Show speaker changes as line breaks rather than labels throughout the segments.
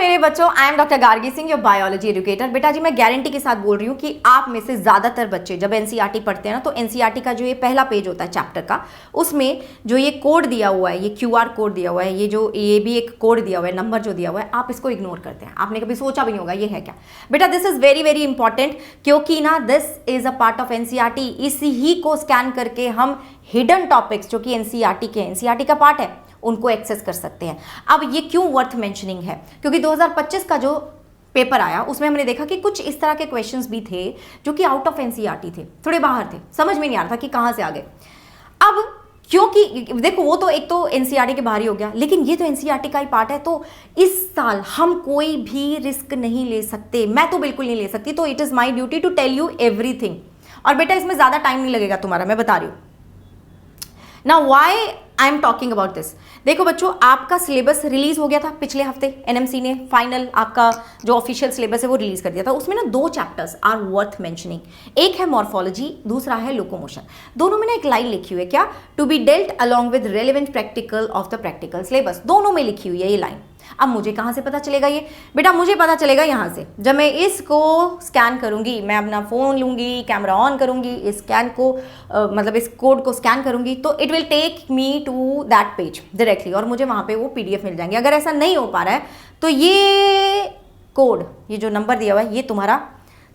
मेरे बच्चों, I am doctor Gargi Singh, your biology educator. बेटा जी मैं गारंटी के साथ बोल रही हूँ कि आप में से ज़्यादातर बच्चे जब एनसीईआरटी पढ़ते हैं ना, तो एनसीईआरटी का जो ये पहला पेज होता है चैप्टर का, उसमें जो ये कोड दिया हुआ है, ये क्यूआर कोड दिया हुआ है, ये भी एक कोड दिया हुआ है, नंबर जो दिया हुआ है, आप इसको इग्नोर करते हैं। आपने कभी सोचा भी नहीं होगा ये है क्या। बेटा this is very very important, क्योंकि ना this is a part of NCERT. इसी ही को स्कैन करके हम हिडन टॉपिक्स जो कि एनसीईआरटी का पार्ट है उनको एक्सेस कर सकते हैं। अब ये क्यों वर्थ मेंशनिंग है, क्योंकि 2025 का जो पेपर आया उसमें हमने देखा कि कुछ इस तरह के क्वेश्चंस भी थे जो कि आउट ऑफ एनसीईआरटी थे, थोड़े बाहर थे, समझ में नहीं आ रहा था कि कहां से आ गए। अब क्योंकि देखो वो तो एक तो एनसीईआरटी के बाहर ही हो गया, लेकिन ये तो एनसीईआरटी का ही पार्ट है, तो इस साल हम कोई भी रिस्क नहीं ले सकते, मैं तो बिल्कुल नहीं ले सकती। तो it is my duty to tell you everything. और बेटा इसमें ज्यादा टाइम नहीं लगेगा तुम्हारा, मैं बता रही हूं। Now why I am talking about this? देखो बच्चों, आपका सिलेबस रिलीज हो गया था पिछले हफ्ते, एनएमसी ने फाइनल आपका जो ऑफिशियल सिलेबस है वो रिलीज कर दिया था। उसमें ना 2 चैप्टर्स आर वर्थ मेंशनिंग। एक है मॉर्फोलॉजी, दूसरा है लोकोमोशन। दोनों में ना एक लाइन लिखी हुई है, क्या, to be dealt along with relevant practical of the practical syllabus. दोनों में लिखी हुई है ये लाइन। अब मुझे कहाँ से पता चलेगा ये? बेटा मुझे पता चलेगा यहाँ से, जब मैं इसको स्कैन करूँगी, मैं अपना फ़ोन लूँगी, कैमरा ऑन करूँगी, इस स्कैन को मतलब इस कोड को स्कैन करूँगी, तो it will take me to that page directly, और मुझे वहाँ पे वो पीडीएफ मिल जाएंगे। अगर ऐसा नहीं हो पा रहा है तो ये कोड, ये जो नंबर दिया हुआ है, ये तुम्हारा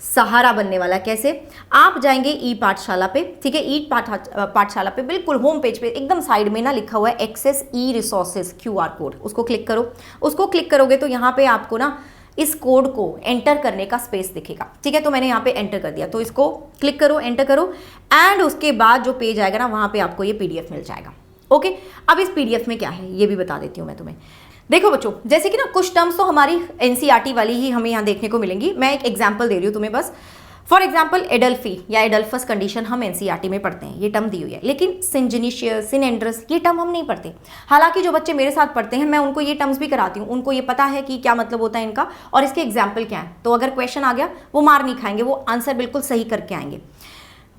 सहारा बनने वाला है। कैसे? आप जाएंगे ई पाठशाला पे, ठीक है, ई पाठशाला पे बिल्कुल होम पेज पे एकदम साइड में ना लिखा हुआ है access e resources QR code, उसको क्लिक करो। उसको क्लिक करोगे तो यहाँ पे आपको ना इस कोड को एंटर करने का स्पेस दिखेगा, ठीक है। तो मैंने यहाँ पे एंटर कर दिया, तो इसको क्लिक करो, एंटर करो, एंड उसके बाद जो पेज आएगा ना वहाँ पे आपको ये पीडीएफ मिल जाएगा। ओके, अब इस पीडीएफ में क्या है ये भी बता देती हूँ मैं तुम्हें। देखो बच्चों, जैसे कि ना कुछ टर्म्स तो हमारी एनसीईआरटी वाली ही हमें यहाँ देखने को मिलेंगी। मैं एक एग्जांपल दे रही हूँ तुम्हें बस। फॉर एग्जांपल एडल्फी या एडल्फस कंडीशन हम एनसीईआरटी में पढ़ते हैं, ये टर्म दी हुई है, लेकिन सिंजिनिशियस, सिनेंड्रस ये टर्म हम नहीं पढ़ते। हालांकि जो बच्चे मेरे साथ पढ़ते हैं मैं उनको ये टर्म्स भी कराती हूँ, उनको ये पता है कि क्या मतलब होता है इनका और इसके एग्जाम्पल क्या है। तो अगर क्वेश्चन आ गया वो मार नहीं खाएंगे, वो आंसर बिल्कुल सही करके आएंगे।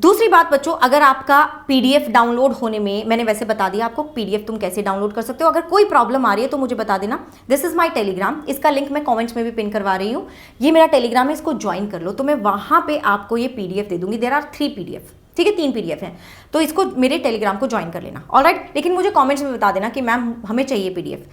दूसरी बात बच्चों, अगर आपका पीडीएफ डाउनलोड होने में, मैंने वैसे बता दिया आपको पीडीएफ तुम कैसे डाउनलोड कर सकते हो। अगर कोई प्रॉब्लम आ रही है तो मुझे बता देना। दिस इज माय टेलीग्राम, इसका लिंक मैं कमेंट्स में भी पिन करवा रही हूँ। ये मेरा टेलीग्राम है, इसको ज्वाइन कर लो, तो मैं वहां पे आपको ये पीडीएफ दे दूंगी। देयर आर 3 पीडीएफ, ठीक है, 3 पीडीएफ हैं, तो इसको मेरे टेलीग्राम को ज्वाइन कर लेना। ऑलराइट, लेकिन मुझे कॉमेंट्स में बता देना कि मैम हमें चाहिए पीडीएफ।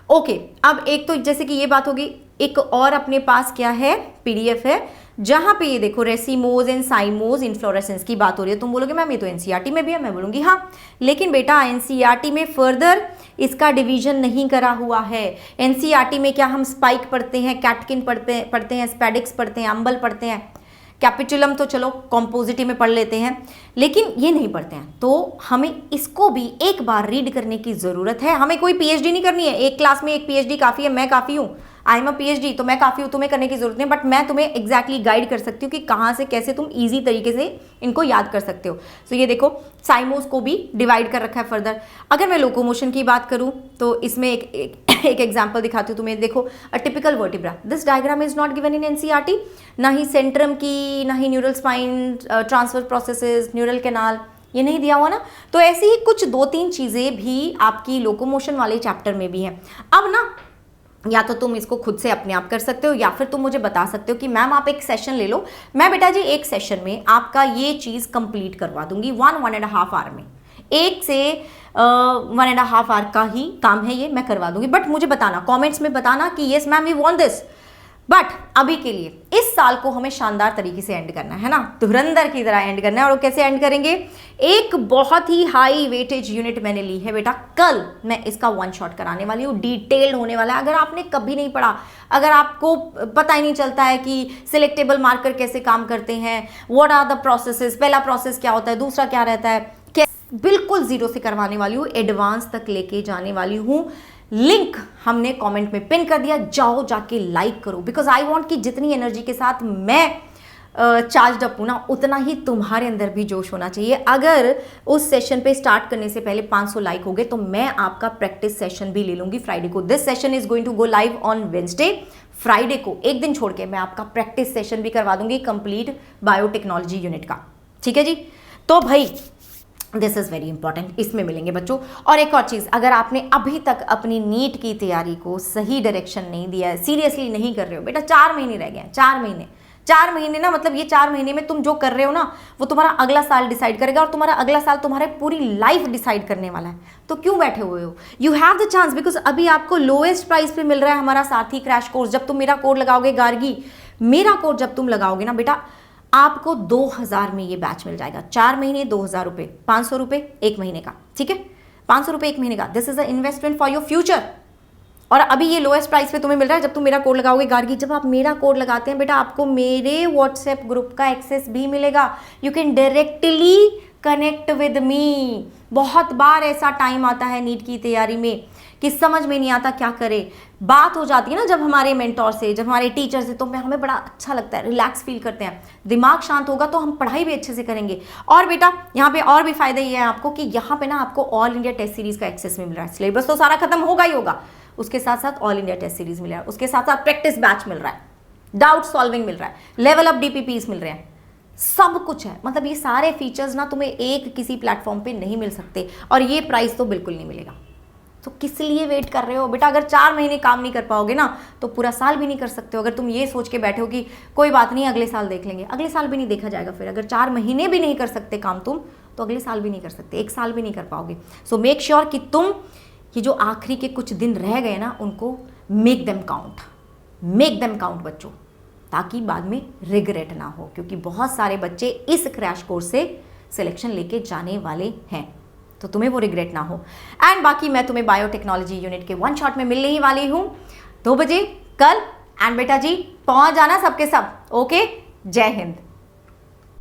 ओके, अब एक तो जैसे कि ये बात होगी, एक और अपने पास क्या है, पीडीएफ है, जहां पे ये देखो रेसिमोज एंड साइमोज इन्फ्लोरेसेंस की बात हो रही है। तुम बोलोगे मैम ये तो एनसीईआरटी में भी है, मैं बोलूंगी हाँ, लेकिन बेटा एनसीईआरटी में फर्दर इसका डिवीजन नहीं करा हुआ है। एनसीईआरटी में क्या हम स्पाइक पढ़ते हैं, कैटकिन पढ़ते हैं, स्पेडिक्स पढ़ते हैं, अम्बल पढ़ते हैं, कैपिचुलम तो चलो कॉम्पोजिटी में पढ़ लेते हैं, लेकिन ये नहीं पढ़ते हैं। तो हमें इसको भी एक बार रीड करने की ज़रूरत है। हमें कोई पीएचडी नहीं करनी है, एक क्लास में एक पीएचडी काफ़ी है, मैं काफ़ी हूँ, आई एम अ पीएचडी, तो मैं काफ़ी हूँ, तुम्हें करने की जरूरत नहीं। बट मैं तुम्हें एग्जैक्टली गाइड कर सकती हूँ कि कहाँ से कैसे तुम ईजी तरीके से इनको याद कर सकते हो। तो ये देखो साइमोस को भी डिवाइड कर रखा है फर्दर। अगर मैं लोकोमोशन की बात करूँ तो इसमें एक एग्जाम्पल दिखाती हूँ तुम्हें। देखो a typical vertebra, this diagram is not given in NCERT, ना ही सेंट्रम की, ना ही neural spine, transverse processes, neural canal, ये नहीं दिया हुआ ना। तो ऐसी ही कुछ 2-3 चीज़ें भी आपकी लोकोमोशन वाले चैप्टर में भी हैं। अब ना या तो तुम इसको खुद से अपने आप कर सकते हो, या फिर तुम मुझे बता सकते हो कि मैम आप एक सेशन ले लो, मैं बेटा जी एक सेशन में आपका ये चीज़ कंप्लीट करवा दूंगी 1-1.5 आवर में। 1 से 1.5 आवर का ही काम है ये, मैं करवा दूंगी। बट मुझे बताना, कमेंट्स में बताना कि yes ma'am we want this. But अभी के लिए इस साल को हमें शानदार तरीके से एंड करना है ना, धुरंधर की तरह एंड करना है। और वो कैसे एंड करेंगे? एक बहुत ही हाई वेटेज यूनिट मैंने ली है बेटा, कल मैं इसका 1 शॉट कराने वाली हूँ, डिटेल्ड होने वाला है। अगर आपने कभी नहीं पढ़ा, अगर आपको पता ही नहीं चलता है कि सिलेक्टेबल मार्कर कैसे काम करते हैं, व्हाट आर द प्रोसेसेस, पहला प्रोसेस क्या होता है, दूसरा क्या रहता है, बिल्कुल जीरो से करवाने वाली हूँ, एडवांस तक लेके जाने वाली हूँ। लिंक हमने कमेंट में पिन कर दिया, जाओ जाके लाइक करो, बिकॉज आई वांट कि जितनी एनर्जी के साथ मैं चार्ज अप हूँ ना, उतना ही तुम्हारे अंदर भी जोश होना चाहिए। अगर उस सेशन पे स्टार्ट करने से पहले 500 लाइक हो गए तो मैं आपका प्रैक्टिस सेशन भी ले लूंगी फ्राइडे को। This session is going to go live on Wednesday. Friday को एक दिन छोड़ के मैं आपका प्रैक्टिस सेशन भी करवा दूंगी कंप्लीट बायोटेक्नोलॉजी यूनिट का, ठीक है जी। तो भाई दिस इज़ वेरी इंपॉर्टेंट, इसमें मिलेंगे बच्चों। और एक और चीज़, अगर आपने अभी तक अपनी नीट की तैयारी को सही डायरेक्शन नहीं दिया है, सीरियसली नहीं कर रहे हो बेटा, 4 महीने रह गए हैं, 4 महीने ना, मतलब ये 4 महीने में तुम जो कर रहे हो ना वो तुम्हारा अगला साल डिसाइड करेगा, और तुम्हारा अगला साल तुम्हारे पूरी लाइफ डिसाइड करने वाला है। तो क्यों बैठे हुए हो? You have the chance, because अभी आपको लोएस्ट प्राइस पे मिल रहा है हमारा सारथी क्रैश कोर्स। जब तुम मेरा कोड लगाओगे गार्गी, मेरा कोड जब तुम लगाओगे ना बेटा, आपको 2000 में ये बैच मिल जाएगा। 4 महीने 2000 रुपये, 500 रुपये 1 महीने का, ठीक है, 500 रुपये 1 महीने का। This is a investment for your future. और अभी ये लोएस्ट प्राइस पे तुम्हें मिल रहा है जब तुम मेरा कोड लगाओगे गार्गी। जब आप मेरा कोड लगाते हैं बेटा, आपको मेरे व्हाट्सएप ग्रुप का एक्सेस भी मिलेगा। You can directly connect with me. बहुत बार ऐसा टाइम आता है नीट की तैयारी में कि समझ में नहीं आता क्या करे। बात हो जाती है ना जब हमारे मेंटोर से, जब हमारे टीचर से, तो हमें बड़ा अच्छा लगता है, रिलैक्स फील करते हैं। दिमाग शांत होगा तो हम पढ़ाई भी अच्छे से करेंगे। और बेटा यहाँ पे और भी फायदा ये है आपको कि यहाँ पे ना आपको ऑल इंडिया टेस्ट सीरीज का एक्सेस मिल रहा है। सिलेबस तो सारा खत्म होगा ही होगा, उसके साथ साथ ऑल इंडिया टेस्ट सीरीज मिल रहा है, उसके साथ साथ प्रैक्टिस बैच मिल रहा है, डाउट सॉल्विंग मिल रहा है, लेवल अप DPPs मिल रहे हैं, सब कुछ है। मतलब ये सारे फीचर्स ना तुम्हें एक किसी प्लेटफॉर्म पे नहीं मिल सकते, और ये प्राइस तो बिल्कुल नहीं मिलेगा। तो किस लिए वेट कर रहे हो बेटा? अगर 4 महीने काम नहीं कर पाओगे ना तो पूरा साल भी नहीं कर सकते हो। अगर तुम ये सोच के बैठे हो कि कोई बात नहीं अगले साल देख लेंगे, अगले साल भी नहीं देखा जाएगा। फिर अगर 4 महीने भी नहीं कर सकते काम तुम, तो अगले साल भी नहीं कर सकते, 1 साल भी नहीं कर पाओगे। सो मेक श्योर कि तुम ये जो आखिरी के कुछ दिन रह गए ना, उनको मेक देम काउंट बच्चों, ताकि बाद में रिग्रेट ना हो। क्योंकि बहुत सारे बच्चे इस क्रैश कोर्स से सिलेक्शन लेके जाने वाले हैं, तो तुम्हें वो रिग्रेट ना हो। एंड बाकी मैं तुम्हें बायोटेक्नोलॉजी यूनिट के 1 शॉट में मिलने ही वाली हूँ 2 बजे कल। एंड बेटा जी पहुंच जाना सबके सब। ओके, जय हिंद।